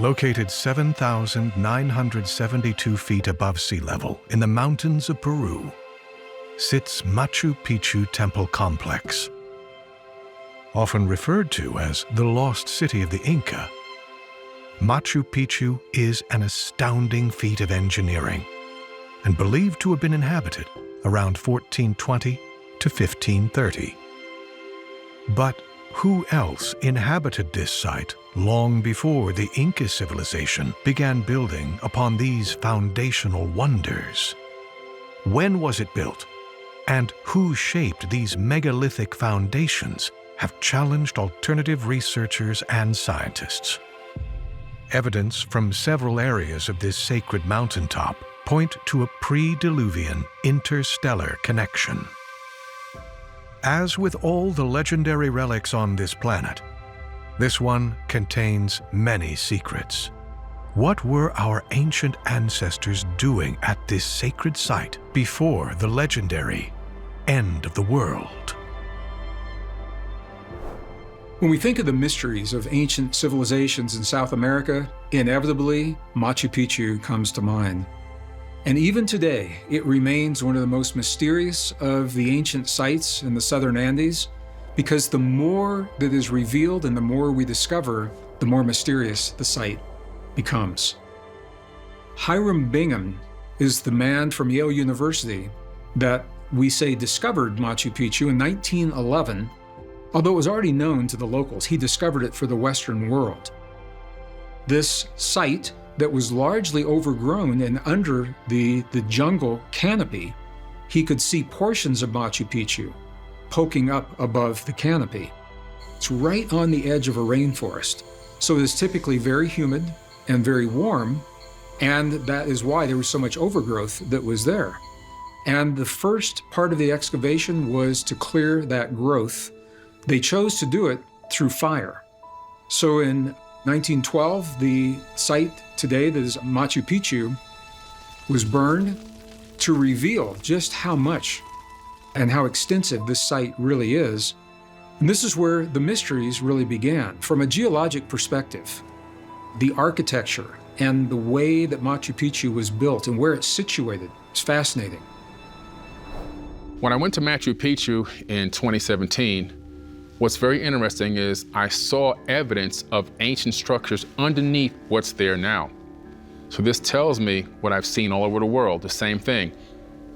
Located 7,972 feet above sea level in the mountains of Peru, sits Machu Picchu Temple Complex. Often referred to as the lost city of the Inca, Machu Picchu is an astounding feat of engineering and believed to have been inhabited around 1420 to 1530. But who else inhabited this site long before the Inca civilization began building upon these foundational wonders? When was it built? And who shaped these megalithic foundations have challenged alternative researchers and scientists. Evidence from several areas of this sacred mountaintop point to a pre-diluvian interstellar connection. As with all the legendary relics on this planet, this one contains many secrets. What were our ancient ancestors doing at this sacred site before the legendary end of the world? When we think of the mysteries of ancient civilizations in South America, inevitably, Machu Picchu comes to mind. And even today, it remains one of the most mysterious of the ancient sites in the southern Andes, because the more that is revealed and the more we discover, the more mysterious the site becomes. Hiram Bingham is the man from Yale University that we say discovered Machu Picchu in 1911. Although it was already known to the locals, he discovered it for the Western world. This site that was largely overgrown and under the jungle canopy, he could see portions of Machu Picchu poking up above the canopy. It's right on the edge of a rainforest, so it is typically very humid and very warm, and that is why there was so much overgrowth that was there. And the first part of the excavation was to clear that growth. They chose to do it through fire. So in 1912, the site today that is Machu Picchu was burned to reveal just how much and how extensive this site really is. And this is where the mysteries really began. From a geologic perspective, the architecture and the way that Machu Picchu was built and where it's situated is fascinating. When I went to Machu Picchu in 2017, what's very interesting is I saw evidence of ancient structures underneath what's there now. So this tells me what I've seen all over the world, the same thing.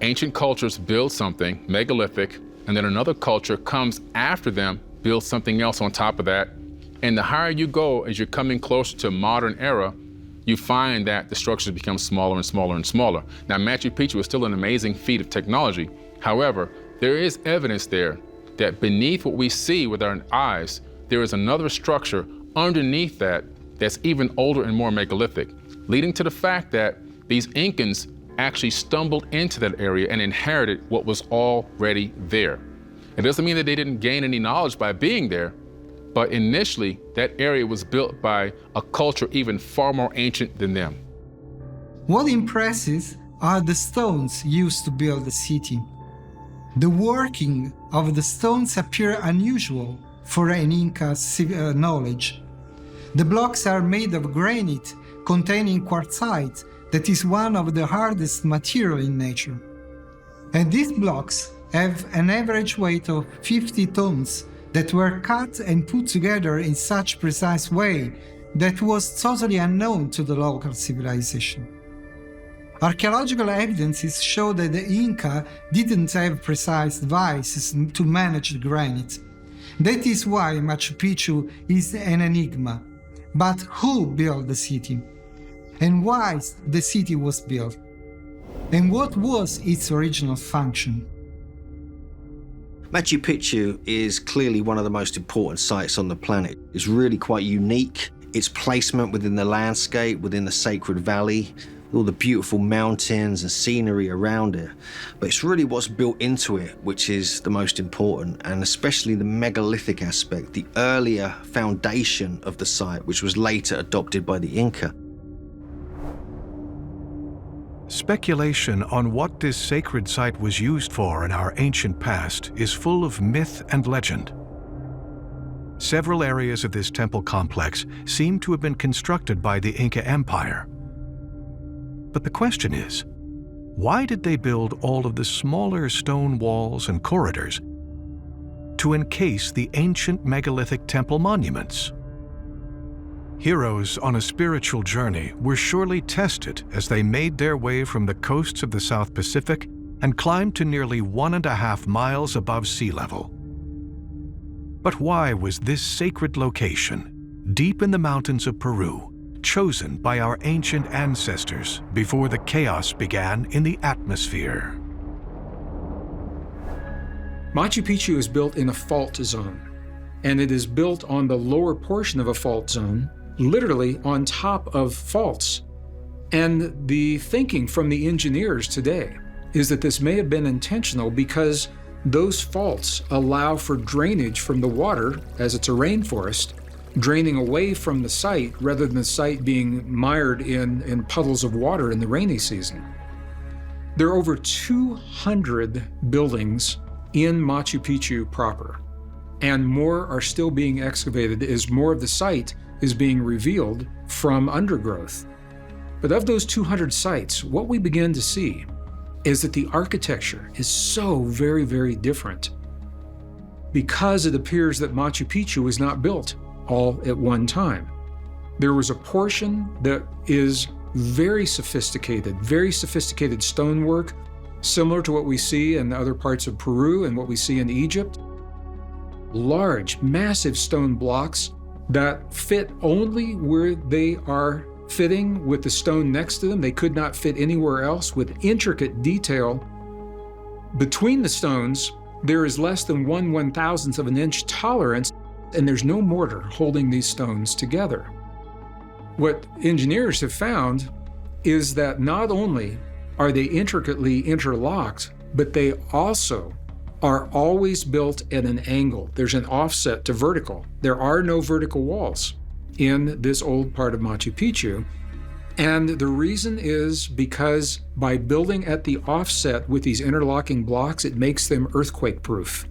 Ancient cultures build something, megalithic, and then another culture comes after them, builds something else on top of that. And the higher you go, as you're coming closer to modern era, you find that the structures become smaller and smaller and smaller. Now, Machu Picchu is still an amazing feat of technology. However, there is evidence there that beneath what we see with our eyes, there is another structure underneath that that's even older and more megalithic, leading to the fact that these Incans actually stumbled into that area and inherited what was already there. It doesn't mean that they didn't gain any knowledge by being there, but initially that area was built by a culture even far more ancient than them. What impresses are the stones used to build the city. The working of the stones appear unusual for an Inca knowledge. The blocks are made of granite containing quartzite, that is one of the hardest material in nature. And these blocks have an average weight of 50 tons that were cut and put together in such precise way that was totally unknown to the local civilization. Archaeological evidences show that the Inca didn't have precise devices to manage the granite. That is why Machu Picchu is an enigma. But who built the city? And why the city was built? And what was its original function? Machu Picchu is clearly one of the most important sites on the planet. It's really quite unique. Its placement within the landscape, within the sacred valley, all the beautiful mountains and scenery around it. But it's really what's built into it which is the most important, and especially the megalithic aspect, the earlier foundation of the site, which was later adopted by the Inca. Speculation on what this sacred site was used for in our ancient past is full of myth and legend. Several areas of this temple complex seem to have been constructed by the Inca Empire. But the question is, why did they build all of the smaller stone walls and corridors to encase the ancient megalithic temple monuments? Heroes on a spiritual journey were surely tested as they made their way from the coasts of the South Pacific and climbed to nearly 1.5 miles above sea level. But why was this sacred location, deep in the mountains of Peru, chosen by our ancient ancestors before the chaos began in the atmosphere? Machu Picchu is built in a fault zone, and it is built on the lower portion of a fault zone, literally on top of faults. And the thinking from the engineers today is that this may have been intentional because those faults allow for drainage from the water, as it's a rainforest, draining away from the site rather than the site being mired in puddles of water in the rainy season. There are over 200 buildings in Machu Picchu proper, and more are still being excavated as more of the site is being revealed from undergrowth. But of those 200 sites, what we begin to see is that the architecture is so very, very different because it appears that Machu Picchu was not built all at one time. There was a portion that is very sophisticated stonework, similar to what we see in other parts of Peru and what we see in Egypt. Large, massive stone blocks that fit only where they are fitting with the stone next to them. They could not fit anywhere else, with intricate detail. Between the stones, there is less than 1/1000th of an inch tolerance, and there's no mortar holding these stones together. What engineers have found is that not only are they intricately interlocked, but they also are always built at an angle. There's an offset to vertical. There are no vertical walls in this old part of Machu Picchu. And the reason is because by building at the offset with these interlocking blocks, it makes them earthquake-proof.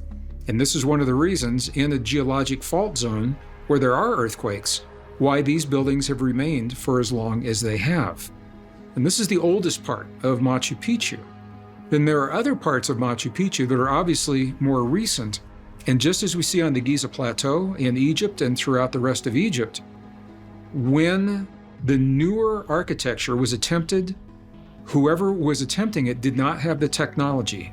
And this is one of the reasons in a geologic fault zone where there are earthquakes, why these buildings have remained for as long as they have. And this is the oldest part of Machu Picchu. Then there are other parts of Machu Picchu that are obviously more recent. And just as we see on the Giza Plateau in Egypt and throughout the rest of Egypt, when the newer architecture was attempted, whoever was attempting it did not have the technology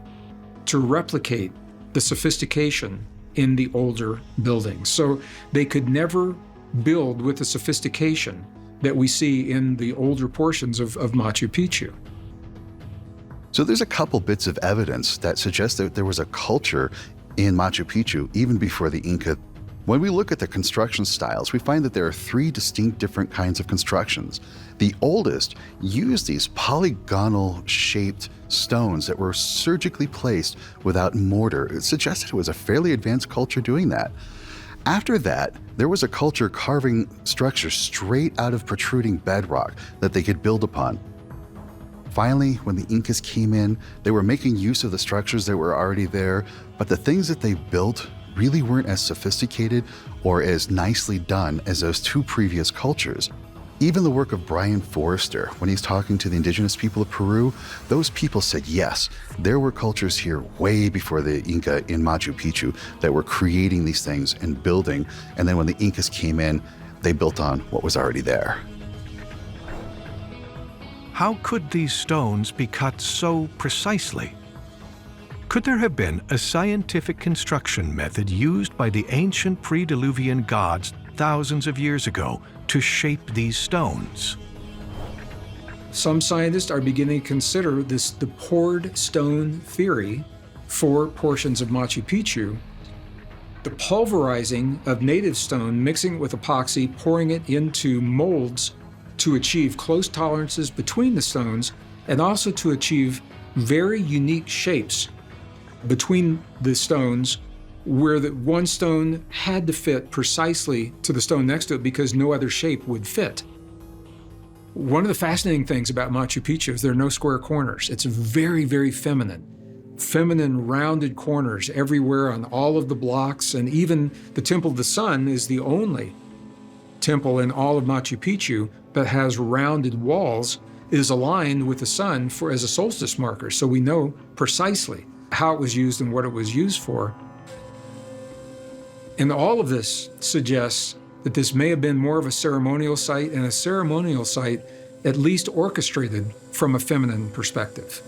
to replicate the sophistication in the older buildings. So they could never build with the sophistication that we see in the older portions of Machu Picchu. So there's a couple bits of evidence that suggest that there was a culture in Machu Picchu even before the Inca. When we look at the construction styles, we find that there are 3 distinct different kinds of constructions. The oldest used these polygonal shaped stones that were surgically placed without mortar. It suggested it was a fairly advanced culture doing that. After that, there was a culture carving structures straight out of protruding bedrock that they could build upon. Finally, when the Incas came in, they were making use of the structures that were already there, but the things that they built really weren't as sophisticated or as nicely done as those 2 previous cultures. Even the work of Brian Forrester, when he's talking to the indigenous people of Peru, those people said, yes, there were cultures here way before the Inca in Machu Picchu that were creating these things and building. And then when the Incas came in, they built on what was already there. How could these stones be cut so precisely? Could there have been a scientific construction method used by the ancient pre-diluvian gods thousands of years ago to shape these stones? Some scientists are beginning to consider this the poured stone theory for portions of Machu Picchu. The pulverizing of native stone, mixing it with epoxy, pouring it into molds to achieve close tolerances between the stones, and also to achieve very unique shapes between the stones where the one stone had to fit precisely to the stone next to it because no other shape would fit. One of the fascinating things about Machu Picchu is there are no square corners. It's very, very feminine. feminine rounded corners everywhere on all of the blocks, and even the Temple of the Sun is the only temple in all of Machu Picchu that has rounded walls, is aligned with the sun as a solstice marker, so we know precisely how it was used and what it was used for. And all of this suggests that this may have been more of a ceremonial site, and a ceremonial site at least orchestrated from a feminine perspective.